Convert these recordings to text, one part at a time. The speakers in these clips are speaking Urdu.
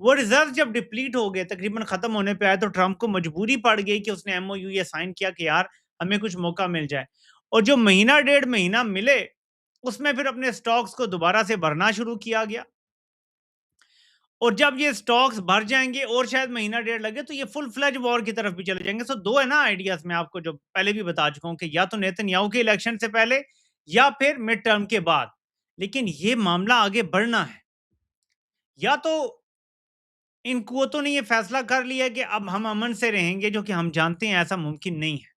وہ ریزرو جب ڈپلیٹ ہو گئے، تقریباً ختم ہونے پہ آئے، تو ٹرمپ کو مجبوری پڑ گئی کہ اس نے ایم او یو یہ سائن کیا کہ یار ہمیں کچھ موقع مل جائے، اور جو مہینہ ڈیڑھ مہینہ ملے اس میں پھر اپنے سٹاکس کو دوبارہ سے بھرنا شروع کیا گیا، اور جب یہ سٹاکس بھر جائیں گے اور شاید مہینہ ڈیڑھ لگے تو یہ فل فلیج وار کی طرف بھی چلے جائیں گے. سو دو ہے نا آئیڈیاز، میں آپ کو جو پہلے بھی بتا چکا ہوں کہ یا تو نیتن یاہو کے الیکشن سے پہلے یا پھر مڈ ٹرم کے بعد. لیکن یہ معاملہ آگے بڑھنا ہے، یا تو ان قوتوں نے یہ فیصلہ کر لیا کہ اب ہم امن سے رہیں گے، جو کہ ہم جانتے ہیں ایسا ممکن نہیں ہے.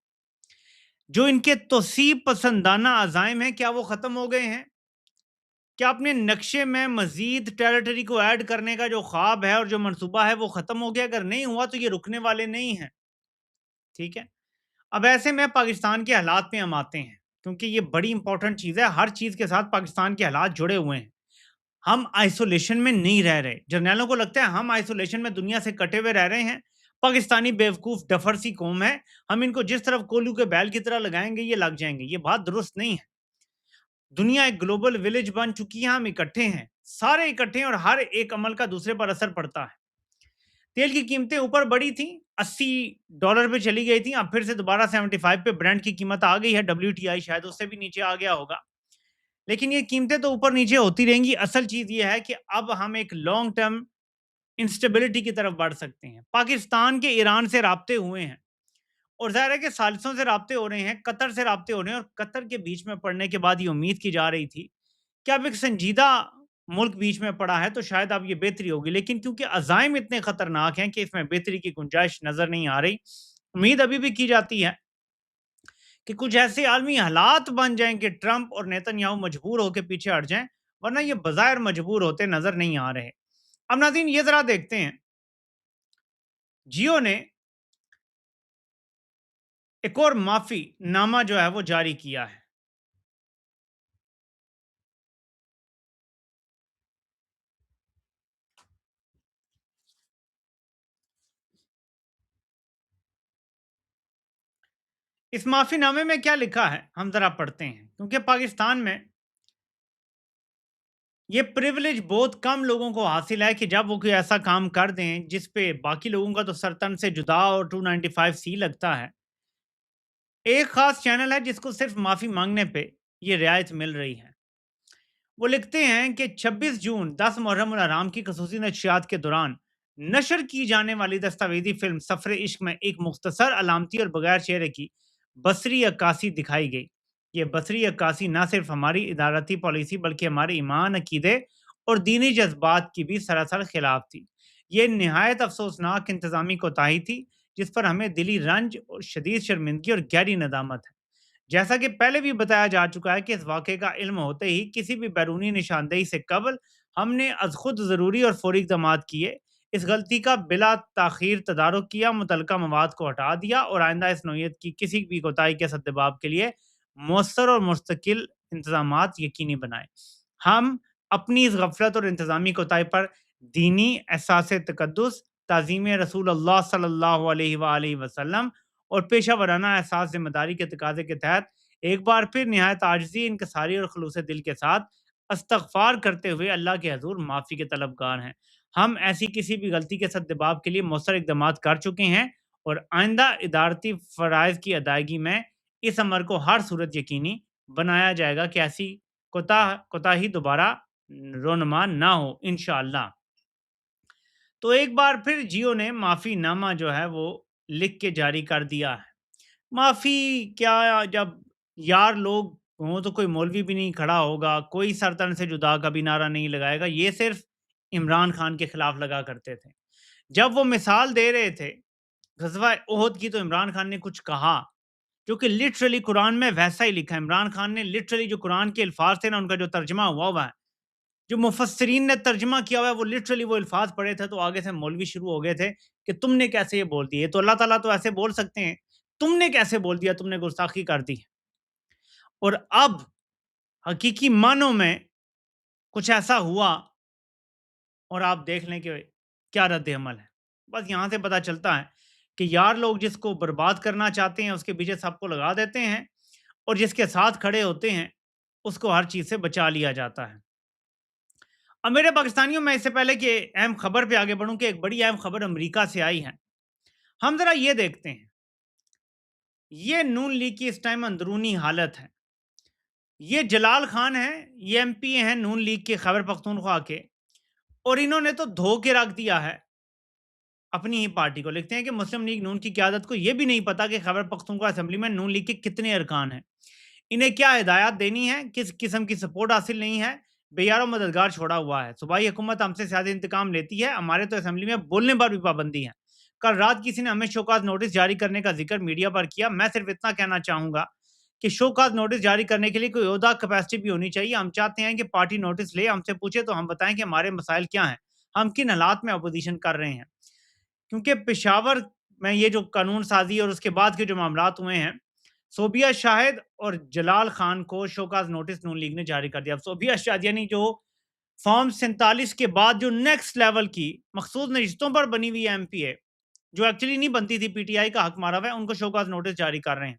جو ان کے توسیع پسندانہ عزائم ہیں کیا وہ ختم ہو گئے ہیں؟ کیا اپنے نقشے میں مزید ٹیریٹری کو ایڈ کرنے کا جو خواب ہے اور جو منصوبہ ہے وہ ختم ہو گیا؟ اگر نہیں ہوا تو یہ رکنے والے نہیں ہیں. ٹھیک ہے، اب ایسے میں پاکستان کے حالات پہ ہم آتے ہیں، کیونکہ یہ بڑی امپورٹنٹ چیز ہے. ہر چیز کے ساتھ پاکستان کے حالات جڑے ہوئے ہیں. ہم آئسولیشن میں نہیں رہ رہے. جرنیلوں کو لگتا ہے ہم آئسولیشن میں دنیا سے کٹے ہوئے رہ رہے ہیں. پاکستانی بیوقوف ڈفر سی قوم ہے، ہم ان کو جس طرف کولو کے بیل کی طرح لگائیں گے یہ لگ جائیں گے. یہ بات درست نہیں ہے. دنیا ایک گلوبل ولیج بن چکی ہے، ہم اکٹھے ہیں، سارے اکٹھے ہیں، اور ہر ایک عمل کا دوسرے پر اثر پڑتا ہے. تیل کی قیمتیں اوپر بڑھی تھیں، $80 پہ چلی گئی تھیں، اب پھر سے دوبارہ 75 پہ برنٹ کی قیمت آ گئی ہے. WTI شاید اس سے بھی نیچے آ گیا ہوگا، لیکن یہ قیمتیں تو اوپر نیچے ہوتی رہیں گی. اصل چیز یہ ہے کہ اب ہم ایک لانگ ٹرم انسٹیبلٹی کی طرف بڑھ سکتے ہیں. پاکستان کے ایران سے رابطے ہوئے ہیں، اور ظاہر ہے کہ ثالثوں سے رابطے ہو رہے ہیں، قطر سے رابطے ہو رہے ہیں، اور قطر کے بیچ میں پڑنے کے بعد یہ امید کی جا رہی تھی کہ اب ایک سنجیدہ ملک بیچ میں پڑا ہے تو شاید اب یہ بہتری ہوگی. لیکن کیونکہ عزائم اتنے خطرناک ہیں کہ اس میں بہتری کی گنجائش نظر نہیں آ رہی. امید ابھی بھی کی جاتی ہے کہ کچھ ایسے عالمی حالات بن جائیں کہ ٹرمپ اور نیتن یاہو مجبور ہو کے پیچھے ہٹ جائیں، ورنہ یہ بظاہر مجبور ہوتے نظر نہیں آ رہے. اب ناظرین یہ ذرا دیکھتے ہیں، جیو نے ایک اور معافی نامہ جو ہے وہ جاری کیا ہے. اس معافی نامے میں کیا لکھا ہے ہم ذرا پڑھتے ہیں، کیونکہ پاکستان میں یہ پریولیج بہت کم لوگوں کو حاصل ہے کہ جب وہ کوئی ایسا کام کر دیں جس پہ باقی لوگوں کا تو سرتن سے جدا اور 295C لگتا ہے. ایک خاص چینل ہے جس کو صرف معافی مانگنے پہ یہ رعایت مل رہی ہے. وہ لکھتے ہیں کہ 26 جون 10 محرم الحرام کی خصوصی نشریات کے دوران نشر کی جانے والی دستاویزی فلم سفر عشق میں ایک مختصر، علامتی اور بغیر چہرے کی بصری عکاسی دکھائی گئی. یہ بصری عکاسی نہ صرف ہماری ادارتی پالیسی بلکہ ہمارے ایمان، عقیدے اور دینی جذبات کی بھی سراسر خلاف تھی. یہ نہایت افسوسناک انتظامی کوتاہی تھی جس پر ہمیں دلی رنج اور شدید شرمندگی اور گہری ندامت ہے. جیسا کہ پہلے بھی بتایا جا چکا ہے کہ اس واقعے کا علم ہوتے ہی کسی بھی بیرونی نشاندہی سے قبل ہم نے از خود ضروری اور فوری اقدامات کیے. اس غلطی کا بلا تاخیر تدارک کیا، متعلقہ مواد کو ہٹا دیا اور آئندہ اس نوعیت کی کسی بھی کوتاہی کے سدباب کے لیے مؤثر اور مستقل انتظامات یقینی بنائے. ہم اپنی اس غفلت اور انتظامی کوتاہی پر دینی احساس تقدس، تعظیم رسول اللہ صلی اللہ علیہ وآلہ وسلم اور پیشہ ورانہ احساس ذمہ داری کے تقاضے کے تحت ایک بار پھر نہایت عاجزی، انکساری اور خلوص دل کے ساتھ استغفار کرتے ہوئے اللہ کے حضور معافی کے طلبگار ہیں. ہم ایسی کسی بھی غلطی کے سدباب کے لیے مؤثر اقدامات کر چکے ہیں اور آئندہ ادارتی فرائض کی ادائیگی میں اس امر کو ہر صورت یقینی بنایا جائے گا کہ ایسی کوتاہی دوبارہ رونما نہ ہو انشاءاللہ. تو ایک بار پھر جیو نے معافی نامہ جو ہے وہ لکھ کے جاری کر دیا ہے. معافی کیا، جب یار لوگ ہوں تو کوئی مولوی بھی نہیں کھڑا ہوگا، کوئی سرتن سے جدا کا بھی نعرہ نہیں لگائے گا. یہ صرف عمران خان کے خلاف لگا کرتے تھے. جب وہ مثال دے رہے تھے غزوہ احد کی تو عمران خان نے کچھ کہا جو کہ لٹرلی قرآن میں ویسا ہی لکھا ہے. عمران خان نے لٹرلی جو قرآن کے الفاظ تھے نا، ان کا جو ترجمہ ہوا ہے، جو مفسرین نے ترجمہ کیا ہوا ہے، وہ لٹرلی وہ الفاظ پڑھے تھے تو آگے سے مولوی شروع ہو گئے تھے کہ تم نے کیسے یہ بول دیے، تو اللہ تعالیٰ تو ایسے بول سکتے ہیں، تم نے کیسے بول دیا، تم نے گستاخی کر دی. اور اب حقیقی معنوں میں کچھ ایسا ہوا اور آپ دیکھ لیں کہ کیا رد عمل ہے. بس یہاں سے پتہ چلتا ہے کہ یار لوگ جس کو برباد کرنا چاہتے ہیں اس کے پیچھے سب کو لگا دیتے ہیں، اور جس کے ساتھ کھڑے ہوتے ہیں اس کو ہر چیز سے بچا لیا جاتا ہے. اب میرے پاکستانیوں میں اس سے پہلے کہ اہم خبر پہ آگے بڑھوں کہ ایک بڑی اہم خبر امریکہ سے آئی ہے، ہم ذرا یہ دیکھتے ہیں، یہ نون لیگ کی اس ٹائم اندرونی حالت ہے۔ یہ جلال خان ہیں، یہ ایم پی ہیں نون لیگ کے خیبر پختونخوا کے، اور انہوں نے تو دھو کے رکھ دیا ہے اپنی ہی پارٹی کو۔ لکھتے ہیں کہ مسلم لیگ نون کی قیادت کو یہ بھی نہیں پتا کہ خیبر پختونخوا اسمبلی میں نون لیگ کے کتنے ارکان ہیں، انہیں کیا ہدایات دینی ہے، کس قسم کی سپورٹ حاصل نہیں ہے، بے یار و مددگار چھوڑا ہوا ہے۔ صوبائی حکومت ہم سے سیاسی انتقام لیتی ہے، ہمارے تو اسمبلی میں بولنے پر بھی پابندی ہے۔ کل رات کسی نے ہمیں شوکاز نوٹس جاری کرنے کا ذکر میڈیا پر کیا، میں صرف اتنا کہنا چاہوں گا کہ شوکاز نوٹس جاری کرنے کے لیے کوئی عہدہ کیپیسٹی بھی ہونی چاہیے۔ ہم چاہتے ہیں کہ پارٹی نوٹس لے، ہم سے پوچھے تو ہم بتائیں کہ ہمارے مسائل کیا ہیں، ہم کن حالات میں اپوزیشن کر رہے ہیں۔ کیونکہ پشاور میں یہ جو قانون سازی اور اس کے بعد کے جو معاملات ہوئے ہیں، صوبیہ شاہد اور جلال خان کو شوکاز نوٹس نون لیگ نے جاری کر دیا۔ اب صوبیہ شاہد یعنی جو فارم 47 کے بعد جو نیکسٹ لیول کی مخصوص نشستوں پر بنی ہوئی ایم پی اے، جو ایکچولی نہیں بنتی تھی، پی ٹی آئی کا حق مارا ہوا ہے، ان کو شوکاز نوٹس جاری کر رہے ہیں۔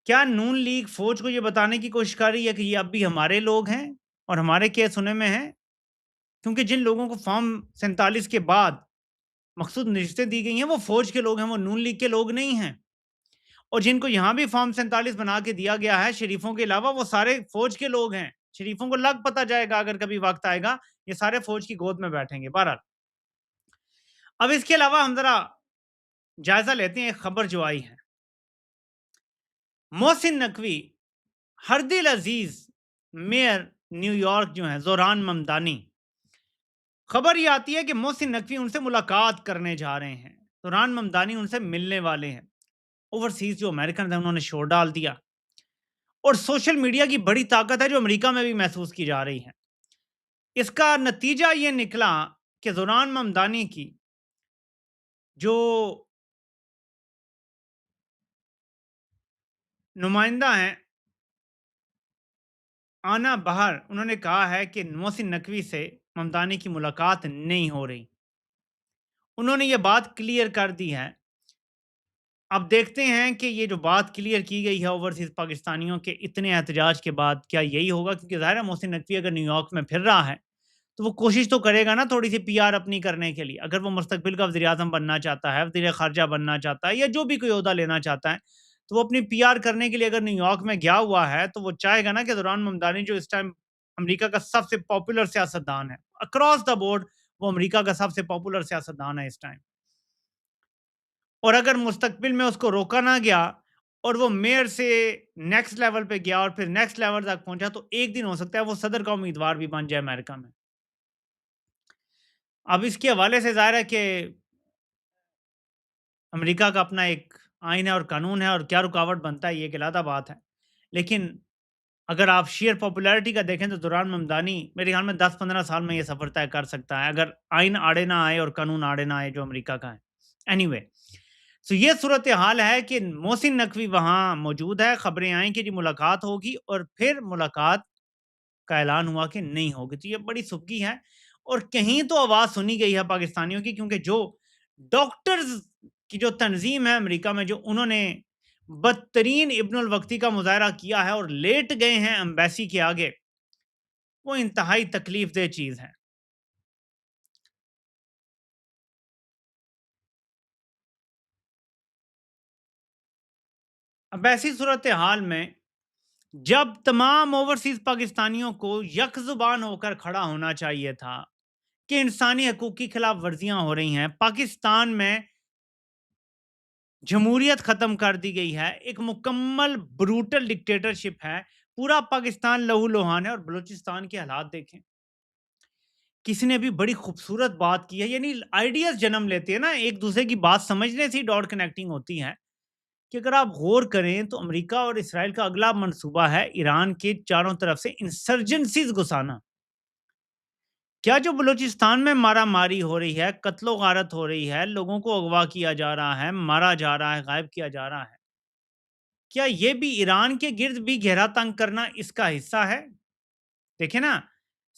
کیا نون لیگ فوج کو یہ بتانے کی کوشش کر رہی ہے کہ یہ اب بھی ہمارے لوگ ہیں اور ہمارے کیس ہونے میں ہیں؟ کیونکہ جن لوگوں کو فارم 47 کے بعد مخصوص نشستیں دی گئی ہیں وہ فوج کے لوگ ہیں، وہ نون لیگ کے لوگ نہیں ہیں۔ اور جن کو یہاں بھی فارم 47 بنا کے دیا گیا ہے شریفوں کے علاوہ، وہ سارے فوج کے لوگ ہیں۔ شریفوں کو لگ پتہ جائے گا اگر کبھی وقت آئے گا، یہ سارے فوج کی گود میں بیٹھیں گے۔ بہرحال اب اس کے علاوہ ہم ذرا جائزہ لیتے ہیں ایک خبر جو آئی ہے۔ محسن نقوی، ہردل عزیز میئر نیو یارک جو ہیں زوران ممدانی، خبر یہ آتی ہے کہ محسن نقوی ان سے ملاقات کرنے جا رہے ہیں، زوران ممدانی ان سے ملنے والے ہیں۔ اوورسیز جو امریکن ہیں انہوں نے شور ڈال دیا، اور سوشل میڈیا کی بڑی طاقت ہے جو امریکہ میں بھی محسوس کی جا رہی ہے۔ اس کا نتیجہ یہ نکلا کہ زوران ممدانی کی جو نمائندہ ہیں آنا بہر، انہوں نے کہا ہے کہ محسن نقوی سے ممدانی کی ملاقات نہیں ہو رہی۔ انہوں نے یہ بات کلیئر کر دی ہے۔ اب دیکھتے ہیں کہ یہ جو بات کلیئر کی گئی ہے اوورسیز پاکستانیوں کے اتنے احتجاج کے بعد کیا یہی ہوگا، کیونکہ ظاہر ہے محسن نقوی اگر نیو یارک میں پھر رہا ہے تو وہ کوشش تو کرے گا نا تھوڑی سی پی آر اپنی کرنے کے لیے۔ اگر وہ مستقبل کا وزیر اعظم بننا چاہتا ہے، وزیر خارجہ بننا چاہتا ہے، یا جو بھی کوئی عہدہ لینا چاہتا ہے، تو وہ اپنی پی آر کرنے کے لیے اگر نیو یارک میں گیا ہوا ہے تو وہ چاہے گا نا کہ زوران ممدانی جو اس ٹائم امریکہ کا سب سے پاپولر سیاستدان ہے، اکراس دا بورڈ وہ امریکہ کا سب سے پاپولر سیاستدان ہے اس ٹائم، اور اگر مستقبل میں اس کو روکا نہ گیا اور وہ میئر سے نیکسٹ لیول پہ گیا اور پھر نیکسٹ لیول تک پہنچا، تو ایک دن ہو سکتا ہے وہ صدر کا امیدوار بھی بن جائے امریکہ میں۔ اب اس کے حوالے سے ظاہر ہے کہ امریکہ کا اپنا ایک آئین ہے اور قانون ہے، اور کیا رکاوٹ بنتا ہے یہ ایک علیحدہ بات ہے، لیکن اگر آپ شیئر پاپولیرٹی کا دیکھیں تو زوران ممدانی میرے خیال میں 10-15 سال میں یہ سفر طے کر سکتا ہے، اگر آئین آڑے نہ آئے اور قانون آڑے نہ آئے جو امریکہ کا ہے۔ اینی وے، سو یہ صورتحال ہے کہ محسن نقوی وہاں موجود ہے، خبریں آئیں کہ جی ملاقات ہوگی، اور پھر ملاقات کا اعلان ہوا کہ نہیں ہوگی۔ تو یہ بڑی سبکی ہے، اور کہیں تو آواز سنی گئی ہے پاکستانیوں کی، کیونکہ جو ڈاکٹرز کی جو تنظیم ہے امریکہ میں، جو انہوں نے بدترین ابن الوقتی کا مظاہرہ کیا ہے اور لیٹ گئے ہیں ایمبیسی کے آگے، وہ انتہائی تکلیف دہ چیز ہے۔ اب ایسی صورتحال میں جب تمام اوورسیز پاکستانیوں کو یک زبان ہو کر کھڑا ہونا چاہیے تھا کہ انسانی حقوق کی خلاف ورزیاں ہو رہی ہیں، پاکستان میں جمہوریت ختم کر دی گئی ہے، ایک مکمل بروٹل ڈکٹیٹرشپ ہے، پورا پاکستان لہو لہان ہے، اور بلوچستان کے حالات دیکھیں۔ کسی نے بھی بڑی خوبصورت بات کی ہے، یعنی آئیڈیاز جنم لیتے ہیں نا، ایک دوسرے کی بات سمجھنے سے ہی ڈاٹ کنیکٹنگ ہوتی ہے، کہ اگر آپ غور کریں تو امریکہ اور اسرائیل کا اگلا منصوبہ ہے ایران کے چاروں طرف سے انسرجنسیز گھسانا۔ کیا جو بلوچستان میں مارا ماری ہو رہی ہے، قتل و غارت ہو رہی ہے، لوگوں کو اغوا کیا جا رہا ہے، مارا جا رہا ہے، غائب کیا جا رہا ہے، کیا یہ بھی ایران کے گرد بھی گھیرا تنگ کرنا اس کا حصہ ہے؟ دیکھیں نا،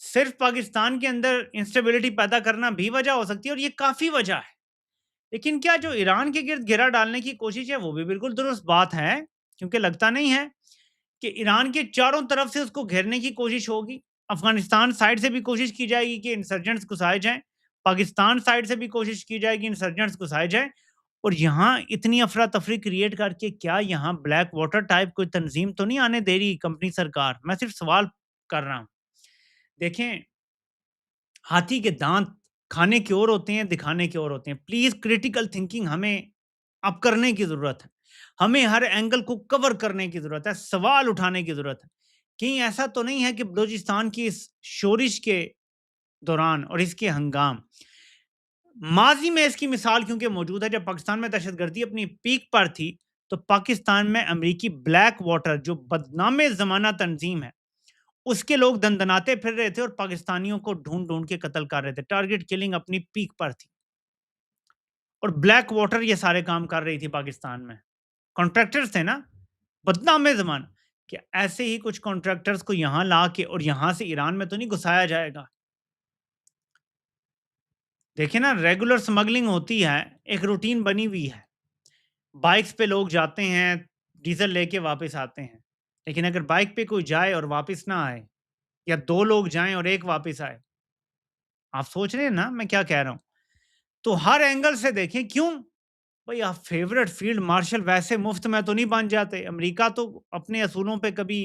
صرف پاکستان کے اندر انسٹیبلٹی پیدا کرنا بھی وجہ ہو سکتی ہے، اور یہ کافی وجہ ہے، لیکن کیا جو ایران کے گرد گھیرا ڈالنے کی کوشش ہے وہ بھی بالکل درست بات ہے، کیونکہ لگتا نہیں ہے کہ ایران کے چاروں طرف سے اس کو گھیرنے کی کوشش ہوگی۔ افغانستان سائڈ سے بھی کوشش کی جائے گی کہ انسرجنٹس گھسائے جائیں، پاکستان سائڈ سے بھی کوشش کی جائے گی انسرجنٹس گھسائے جائیں، اور یہاں اتنی افراتفری کریٹ کر کے کیا یہاں بلیک واٹر ٹائپ کوئی تنظیم تو نہیں آنے دے رہی کمپنی سرکار؟ میں صرف سوال کر رہا ہوں۔ دیکھیں، ہاتھی کے دانت کھانے کی اور ہوتے ہیں، دکھانے کی اور ہوتے ہیں۔ پلیز کریٹیکل تھنکنگ ہمیں اب کرنے کی ضرورت ہے، ہمیں ہر اینگل کو کور کرنے کی ضرورت ہے، سوال اٹھانے کی ضرورت ہے۔ کہیں ایسا تو نہیں ہے کہ بلوچستان کی اس شورش کے دوران اور اس کے ہنگام ماضی میں اس کی مثال کیونکہ موجود ہے، جب پاکستان میں دہشت گردی اپنی پیک پر تھی تو پاکستان میں امریکی بلیک واٹر جو بدنام زمانہ تنظیم ہے اس کے لوگ دندناتے پھر رہے تھے اور پاکستانیوں کو ڈھونڈ ڈھونڈ کے قتل کر رہے تھے، ٹارگٹ کلنگ اپنی پیک پر تھی، اور بلیک واٹر یہ سارے کام کر رہی تھی پاکستان میں، کانٹریکٹرز تھے نا بدنام زمانہ۔ کہ ایسے ہی کچھ کانٹریکٹرز کو یہاں لا کے اور یہاں سے ایران میں تو نہیں گھسایا جائے گا؟ دیکھیں نا، ریگولر سمگلنگ ہوتی ہے، ایک روٹین بنی ہوئی ہے، بائکس پہ لوگ جاتے ہیں، ڈیزل لے کے واپس آتے ہیں، لیکن اگر بائک پہ کوئی جائے اور واپس نہ آئے، یا دو لوگ جائیں اور ایک واپس آئے، آپ سوچ رہے ہیں نا میں کیا کہہ رہا ہوں؟ تو ہر اینگل سے دیکھیں، کیوں بھئی آپ فیورٹ فیلڈ مارشل ویسے مفت میں تو نہیں بن جاتے۔ امریکہ تو اپنے اصولوں پہ کبھی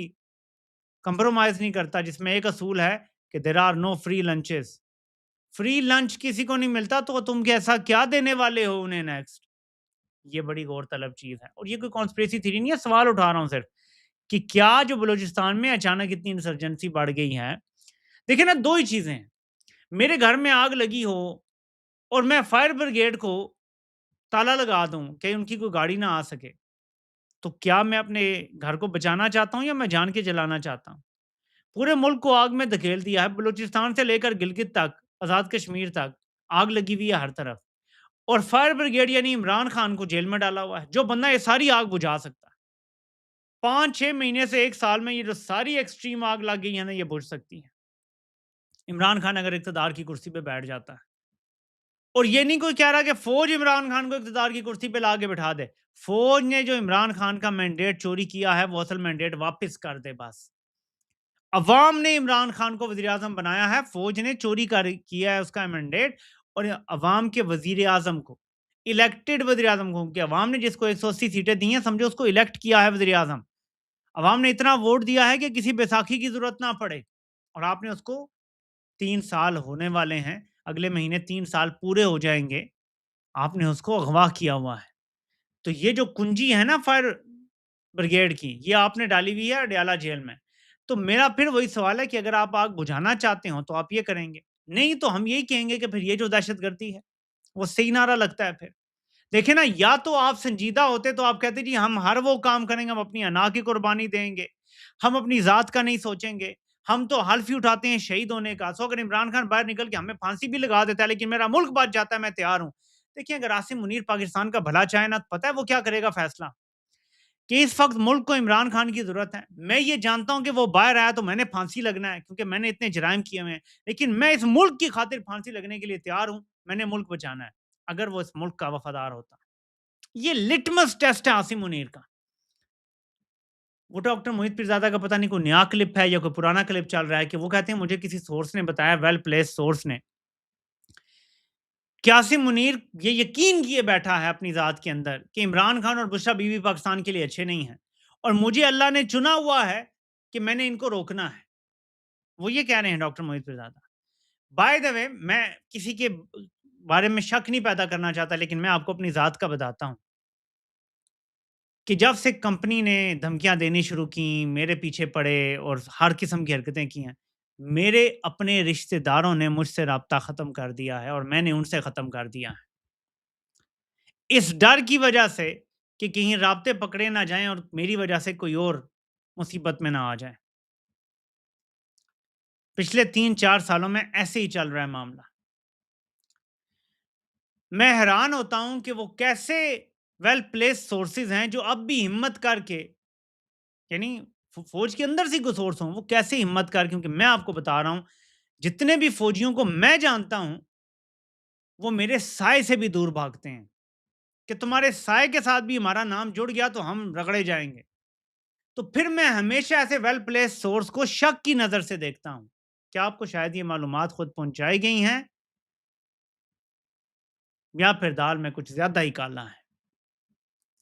کمپرومائز نہیں کرتا، جس میں ایک اصول ہے کہ there are no free lunches. Free lunch کسی کو نہیں ملتا تو تم کیسا کیا دینے والے ہو انہیں نیکسٹ؟ یہ بڑی غور طلب چیز ہے، اور یہ کوئی کانسپریسی تھیوری نہیں ہے، سوال اٹھا رہا ہوں صرف کہ کیا جو بلوچستان میں اچانک اتنی انسرجنسی بڑھ گئی ہے؟ دیکھیں نا، دو ہی چیزیں ہیں، میرے گھر میں آگ لگی ہو اور میں فائر بریگیڈ کو تالا لگا دوں کہ ان کی کوئی گاڑی نہ آ سکے، تو کیا میں اپنے گھر کو بچانا چاہتا ہوں یا میں جان کے جلانا چاہتا ہوں؟ پورے ملک کو آگ میں دھکیل دیا ہے، بلوچستان سے لے کر گلگت تک، آزاد کشمیر تک آگ لگی ہوئی ہے ہر طرف، اور فائر بریگیڈ یعنی عمران خان کو جیل میں ڈالا ہوا ہے، جو بندہ یہ ساری آگ بجھا سکتا ہے۔ 5-6 مہینے سے ایک سال میں یہ جو ساری ایکسٹریم آگ لگ گئی ہے نا، یہ بجھ سکتی ہے، عمران خان اگر اقتدار کی کرسی پہ بیٹھ جاتا ہے۔ اور یہ نہیں کوئی کہہ رہا کہ فوج عمران خان کو اقتدار کی کرسی پہ لا کے بٹھا دے، فوج نے جو عمران خان کا مینڈیٹ چوری کیا ہے وہ اصل مینڈیٹ واپس کر دے بس۔ عوام نے عمران خان کو وزیر اعظم بنایا ہے، فوج نے چوری کیا ہے اس کا مینڈیٹ، اور عوام کے وزیر اعظم کو، الیکٹڈ وزیر اعظم کو، کہ عوام نے جس کو 180 سیٹیں دی ہیں سمجھو اس کو الیکٹ کیا ہے وزیر اعظم، عوام نے اتنا ووٹ دیا ہے کہ کسی بیساکھی کی ضرورت نہ پڑے، اور آپ نے اس کو 3 سال ہونے والے ہیں، اگلے مہینے 3 سال پورے ہو جائیں گے، آپ نے اس کو اغوا کیا ہوا ہے۔ تو یہ جو کنجی ہے نا فائر بریگیڈ کی، یہ آپ نے ڈالی ہوئی ہے اڈیالہ جیل میں۔ تو میرا پھر وہی سوال ہے کہ اگر آپ آگ بجھانا چاہتے ہو تو آپ یہ کریں گے، نہیں تو ہم یہی کہیں گے کہ پھر یہ جو دہشت گردی ہے وہ صحیح نعرہ لگتا ہے۔ پھر دیکھیں نا، یا تو آپ سنجیدہ ہوتے تو آپ کہتے جی ہم ہر وہ کام کریں گے، ہم اپنی انا کی قربانی دیں گے، ہم اپنی ذات کا نہیں سوچیں گے، ہم تو حلف ہی اٹھاتے ہیں شہید ہونے کا، سو اگر عمران خان باہر نکل کے ہمیں پھانسی بھی لگا دیتا ہے لیکن میرا ملک بچ جاتا ہے، میں تیار ہوں۔ دیکھیں، اگر عاصم منیر پاکستان کا بھلا چاہے نا، تو پتہ ہے وہ کیا کرے گا فیصلہ، کہ اس وقت ملک کو عمران خان کی ضرورت ہے۔ میں یہ جانتا ہوں کہ وہ باہر آیا تو میں نے پھانسی لگنا ہے کیونکہ میں نے اتنے جرائم کیے ہوئے ہیں، لیکن میں اس ملک کی خاطر پھانسی لگنے کے لیے تیار ہوں، میں نے ملک بچانا ہے، اگر وہ اس ملک کا وفادار ہوتا۔ یہ لٹمس ٹیسٹ ہے عاصم منیر کا۔ وہ ڈاکٹر موہت پیرزادہ کا پتہ نہیں کوئی نیا کلپ ہے یا کوئی پرانا کلپ چل رہا ہے کہ وہ کہتے ہیں مجھے کسی سورس نے بتایا، ویل پلیس سورس نے، کہ عاصم منیر یہ یقین کیے بیٹھا ہے اپنی ذات کے اندر کہ عمران خان اور بشرا بی بی پاکستان کے لیے اچھے نہیں ہیں، اور مجھے اللہ نے چنا ہوا ہے کہ میں نے ان کو روکنا ہے۔ وہ یہ کہہ رہے ہیں doctor Mohit Pirzada. By the way, میں کسی کے بارے میں شک نہیں پیدا کرنا چاہتا، لیکن میں آپ کو اپنی ذات کا بتاتا ہوں کہ جب سے کمپنی نے دھمکیاں دینی شروع کی، میرے پیچھے پڑے اور ہر قسم کی حرکتیں کی ہیں، میرے اپنے رشتہ داروں نے مجھ سے رابطہ ختم کر دیا ہے اور میں نے ان سے ختم کر دیا ہے، اس ڈر کی وجہ سے کہ کہیں رابطے پکڑے نہ جائیں اور میری وجہ سے کوئی اور مصیبت میں نہ آ جائے۔ پچھلے 3-4 سالوں میں ایسے ہی چل رہا ہے معاملہ۔ میں حیران ہوتا ہوں کہ وہ کیسے ویل پلیس سورسز ہیں جو اب بھی ہمت کر کے، یعنی فوج کے اندر سے کوئی سورس ہوں، وہ کیسے ہمت کر، کیونکہ میں آپ کو بتا رہا ہوں جتنے بھی فوجیوں کو میں جانتا ہوں وہ میرے سائے سے بھی دور بھاگتے ہیں، کہ تمہارے سائے کے ساتھ بھی ہمارا نام جڑ گیا تو ہم رگڑے جائیں گے۔ تو پھر میں ہمیشہ ایسے ویل پلیس سورس کو شک کی نظر سے دیکھتا ہوں کہ آپ کو شاید یہ معلومات خود پہنچائی گئی ہیں یا پھر دال میں کچھ زیادہ ہی کالا ہے۔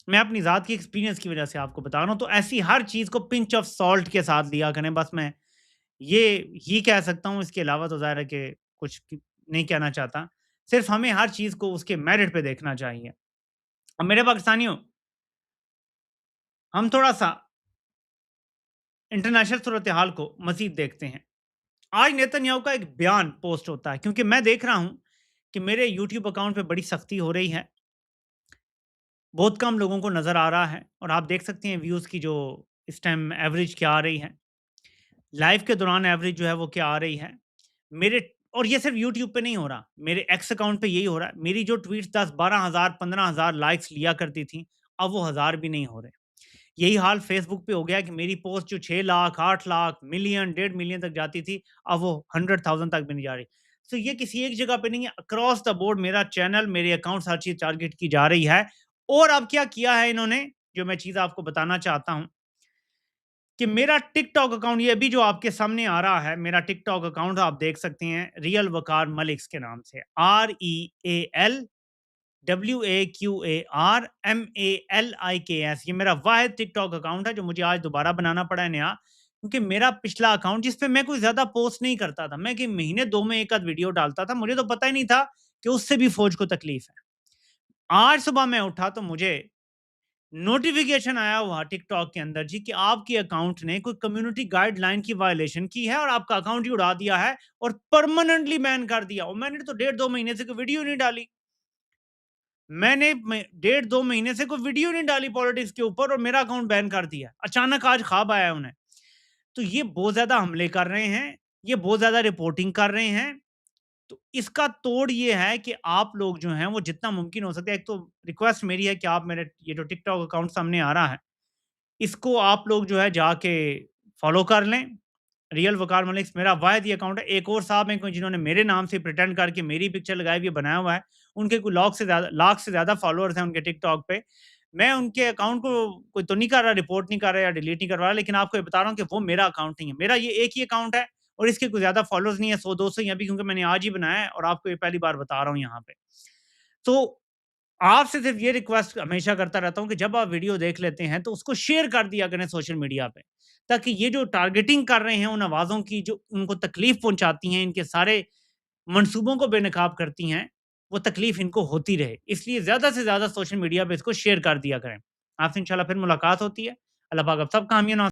میں اپنی ذات کی ایکسپیرینس کی وجہ سے آپ کو بتا رہا ہوں، تو ایسی ہر چیز کو پنچ آف سالٹ کے ساتھ لیا کریں، بس میں یہ ہی کہہ سکتا ہوں، اس کے علاوہ تو ظاہر ہے کہ کچھ نہیں کہنا چاہتا۔ صرف ہمیں ہر چیز کو اس کے میرٹ پہ دیکھنا چاہیے۔ اب میرے پاکستانیوں، ہم تھوڑا-سا انٹرنیشنل صورتحال کو مزید دیکھتے ہیں۔ آج نیتن یاہو کا ایک بیان پوسٹ ہوتا ہے، کیونکہ میں دیکھ رہا ہوں کہ میرے یوٹیوب اکاؤنٹ پہ بڑی سختی ہو رہی ہے، بہت کم لوگوں کو نظر آ رہا ہے، اور آپ دیکھ سکتے ہیں ویوز کی جو اس ٹائم ایوریج کیا آ رہی ہے، لائف کے دوران ایوریج جو ہے وہ کیا آ رہی ہے میرے، اور یہ صرف یوٹیوب پہ نہیں ہو رہا، میرے ایکس اکاؤنٹ پہ یہی ہو رہا ہے۔ میری جو ٹویٹس 10-12 ہزار 15 ہزار لائکس لیا کرتی تھیں، اب وہ ہزار بھی نہیں ہو رہے۔ یہی حال فیس بک پہ ہو گیا کہ میری پوسٹ جو 6 لاکھ 8 لاکھ ملین 1.5 ملین تک جاتی تھی، اب وہ 100,000 تک بھی نہیں جا رہی۔ تو یہ کسی ایک جگہ پہ نہیں ہے، اکراس دا بورڈ میرا چینل، میرے اکاؤنٹس، ہر چیز ٹارگٹ کی جا رہی ہے۔ اور اب کیا کیا ہے انہوں نے، جو میں چیز آپ کو بتانا چاہتا ہوں، کہ میرا ٹک ٹاک اکاؤنٹ، یہ ابھی جو آپ کے سامنے آ رہا ہے، میرا ٹک ٹاک اکاؤنٹ آپ دیکھ سکتے ہیں، ریئل وقار ملکس کے نام سے، REALWAQARMALIKS، یہ میرا واحد ٹک ٹاک اکاؤنٹ ہے جو مجھے آج دوبارہ بنانا پڑا ہے نیا، کیونکہ میرا پچھلا اکاؤنٹ جس پہ میں کوئی زیادہ پوسٹ نہیں کرتا تھا، میں کہ مہینے 2 میں ایک آدھ ویڈیو ڈالتا تھا، مجھے تو پتہ ہی نہیں تھا کہ اس سے بھی فوج کو تکلیف ہے۔ آج صبح میں اٹھا تو مجھے نوٹیفیکیشن آیا ہوا ٹک ٹاک کے اندر، جی کہ آپ کے اکاؤنٹ نے کوئی کمیونٹی گائیڈ لائن کی وائلیشن کی ہے اور آپ کا اکاؤنٹ ہی اڑا دیا ہے اور پرماننٹلی بین کر دیا۔ اور میں نے تو 1.5-2 مہینے سے کوئی ویڈیو نہیں ڈالی، میں نے 1.5-2 مہینے سے کوئی ویڈیو نہیں ڈالی پالیٹکس کے اوپر، اور میرا اکاؤنٹ بین کر دیا۔ اچانک آج خواب آیا انہیں۔ تو یہ بہت زیادہ حملے کر رہے ہیں، یہ بہت زیادہ رپورٹنگ کر رہے ہیں۔ تو اس کا توڑ یہ ہے کہ آپ لوگ جو ہیں وہ جتنا ممکن ہو سکتا ہے، ایک تو ریکویسٹ میری ہے کہ آپ میرے یہ جو ٹک ٹاک اکاؤنٹ سامنے آ رہا ہے، اس کو آپ لوگ جو ہے جا کے فالو کر لیں۔ ریئل وقار ملکس میرا واحد یہ اکاؤنٹ ہے۔ ایک اور صاحب ہیں کوئی جنہوں نے میرے نام سے پریٹینڈ کر کے میری پکچر لگائی ہوئی بنایا ہوا ہے، ان کے کوئی لاکھ سے زیادہ فالوورز ہیں ان کے ٹک ٹاک پہ۔ میں ان کے اکاؤنٹ کو کوئی تو نہیں کر رہا، رپورٹ نہیں کر رہا یا ڈیلیٹ نہیں کر رہا، لیکن آپ کو یہ بتا رہا ہوں کہ وہ میرا اکاؤنٹ نہیں ہے۔ میرا یہ ایک ہی اکاؤنٹ ہے اور اس کے کوئی زیادہ فالوورز نہیں ہے، 100-200 ہی ابھی، کیونکہ میں نے آج ہی بنایا ہے اور آپ کو یہ پہلی بار بتا رہا ہوں یہاں پہ۔ تو آپ سے صرف یہ ریکویسٹ ہمیشہ کرتا رہتا ہوں کہ جب آپ ویڈیو دیکھ لیتے ہیں تو اس کو شیئر کر دیا کریں سوشل میڈیا پہ، تاکہ یہ جو ٹارگیٹنگ کر رہے ہیں ان آوازوں کی، جو ان کو تکلیف پہنچاتی ہیں، ان کے سارے منصوبوں کو بے نقاب کرتی ہیں، وہ تکلیف ان کو ہوتی رہے۔ اس لیے زیادہ سے زیادہ سوشل میڈیا پہ اس کو شیئر کر دیا کریں۔ آپ سے انشاءاللہ پھر ملاقات ہوتی ہے۔ اللہ پاک آپ سب کامیاب